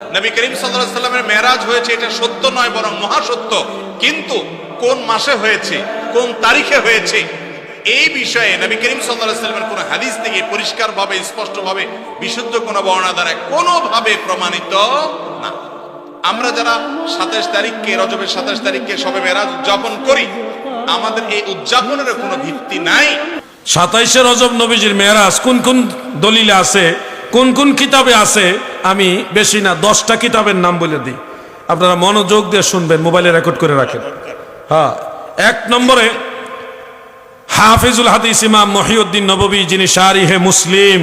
নবী করিম সাল্লাল্লাহু আলাইহি সাল্লামের মেরাজ হয়েছে, এটা সত্য নয় বরং মহাসত্য। কিন্তু কোন মাসে হয়েছে, কোন তারিখে হয়েছে, এই বিষয়ে নবী করিম সাল্লাল্লাহু আলাইহি সাল্লামের কোন হাদিস থেকে পরিষ্কারভাবে স্পষ্টভাবে বিশুদ্ধ কোন বর্ণনা দ্বারা কোনোভাবে প্রমাণিত না। আমরা যারা 27 তারিখকে, রজবের 27 তারিখকে শবে মেরাজ উদযাপন করি, আমাদের এই উদযাপনের কোনো ভিত্তি নাই। 27 রজব নবীজির মেরাজ কোন কোন দলিলে আছে, কোন কোন কিতাবে আছে, আমি বেশি না 10টা কিতাবের নাম বলে দিই, আপনারা মনোযোগ দিয়ে শুনবেন, মোবাইলে রেকর্ড করে রাখেন। হ্যাঁ, 1 নম্বরে হাফিজুল হাদিস ইমাম মহিউদ্দিন নববী, যিনি শারিহে মুসলিম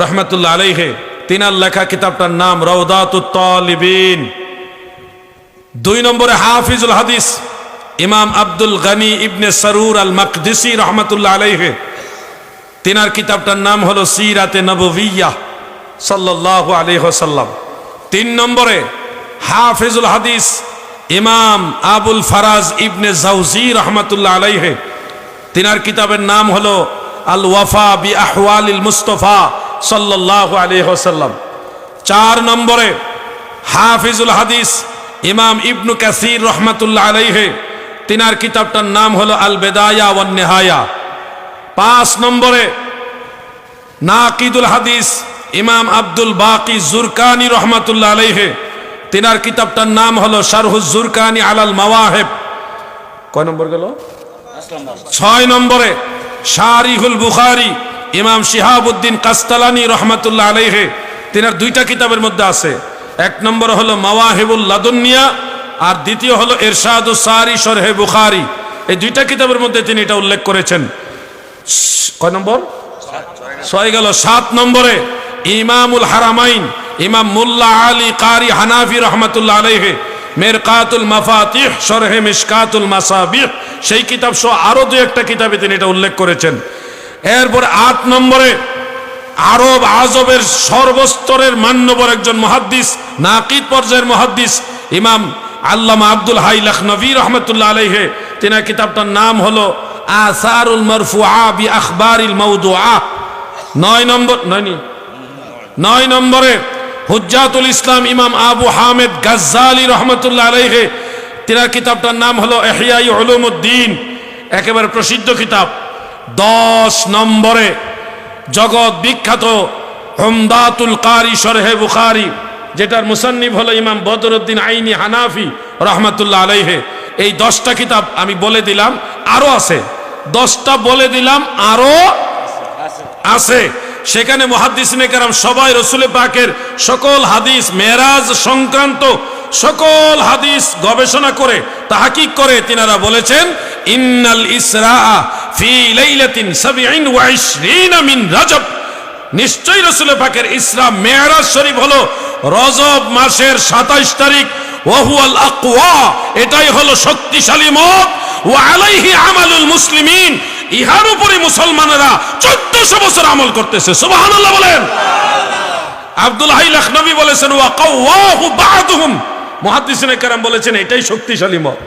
রহমাতুল্লাহ আলাইহি, তিনার লেখা কিতাবটার নাম রওদাতুত তালিবিন। 2 নম্বরে হাফিজুল হাদিস ইমাম আব্দুল গনি ইবনে সরুর আল মাকদিসি রহমাতুল্লাহ আলাইহি, তিনার কিতাবটার নাম হলো সিরাতে নববিয়্যাহ সাল্লাল্লাহু আলাইহি ওয়াসাল্লাম। 3 নম্বরে হাফিজুল হাদিস ইমাম আবুল ফারাজ ইবনে জাওজি রহমাতুল্লাহ আলাইহি, তিনার কিতাবের নাম হলো আল ওয়াফা বি আহওয়ালিল মুস্তাফা সাল্লাল্লাহু আলাইহি ওয়াসাল্লাম। 4 নম্বরে হাফিজুল হাদিস ইমাম ইবনু কাসির রহমাতুল্লাহ আলাইহি, তিনার কিতাবটার নাম হলো আল বিদায়া ওয়ান নিহায়া। 5 নম্বরে নাকিদুল হাদিস ইমাম আব্দুল বাকি জুরকানি রহমাতুল্লাহ আলাইহি, তিনার কিতাবটার নাম হলো শারহুজ জুরকানি আলাল মাওয়াহিব। কয় নম্বর গেল? 6 নম্বরে শারিহুল বুখারী ইমাম শিহাবুদ্দিন কাস্তালানি রহমাতুল্লাহ আলাইহি, তিনার 2টা কিতাবের মধ্যে আছে। 1 নম্বর হলো মাওয়াহিবুল লাদুনিয়া, আর দ্বিতীয় হলো ইরশাদুস সারি শরহে বুখারী। এই 2টা কিতাবের মধ্যে তিনি এটা উল্লেখ করেছেন। কয় নম্বর? 6 গেল। 7 নম্বরে ইমামুল হারামাইন ইমাম মুল্লা আলী কারি হানাফি রহমাতুল্লাহ আলাইহি, মিরকাতুল মাফাতিহ শরহে মিশকাতুল মাসাবিহ, সেই কিতাব সহ আরো 2-1টা কিতাবে তিনি এটা উল্লেখ করেছেন। এরপর 8 নম্বরে আরব আজবের সর্বস্তরের মান্যবর একজন মুহাদ্দিস, নাকিদ পর্যায়ের মুহাদ্দিস ইমাম আল্লামা আব্দুল হাই লখনভী রহমাতুল্লাহ আলাইহি, তিনার কিতাবটার নাম হলো আসারুল মারফুআ বি আখবারিল মাওদুআ। 9 নম্বরে হুজ্জাতুল ইসলাম ইমাম আবু হামেদ গাজ্জালি রহমাতুল্লাহ আলাইহি, তিনার কিতাবটার নাম হলো ইহয়াই উলুমুদ্দিন, একেবারে প্রসিদ্ধ কিতাব। 10 নম্বরে জগৎ বিখ্যাত উমদাতুল কারি শরহে বুখারী, যেটার মুসান্নিফ হলো ইমাম বদরুদ্দিন আইনি হানাফি রহমাতুল্লাহ আলাইহি। এই 10টা কিতাব আমি বলে দিলাম, আরো আছে। 10টা বলে দিলাম, আরো আছে। সেখানে মুহাদ্দিসিনে কেরাম সবাই রাসূল পাকের সকল হাদিস, মেরাজ সংক্রান্ত সকল হাদিস গবেষণা করে তাহকিক করে তিনারা বলেছেন, ইন্নাল ইসরা ফি লাইলাতিন 27 মিন রজব, নিশ্চয়ই রাসূল পাকের ইসরা মেরাজ শরীফ হলো রজব মাসের 27 তারিখ। ওয়া হুয়াল আকওয়া, এটাই হলো শক্তিশালী মত। ওয়া আলাইহি আমালুল মুসলিমিন, ইহার উপরে মুসলমানেরা 1400 বছর আমল করতেছে। সুবহানাল্লাহ বলেন। আব্দুল হাই লখনভী বলেছেন ওয়া কাওয়াহু বা'দুহুম, মুহাদ্দিসিনে কেরাম বলেছেন এটাই শক্তিশালী মত।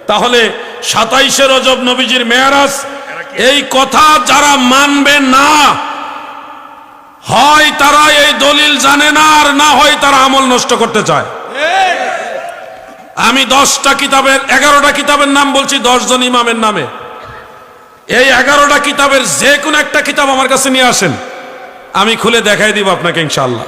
তাহলে 27 রজব নবীজির মেরাজ, এই কথা যারা মানবে না, হয় তারা এই দলিল জানে না, আর না হয় তারা আমল নষ্ট করতে চায়। আমি 11টা কিতাবের নাম বলছি, 10 জন ইমামের নামে। এই 11টা কিতাবের যে কোনো একটা কিতাব আমার কাছে নিয়ে আসেন, আমি খুলে দেখাই দিব আপনাকে ইনশাআল্লাহ।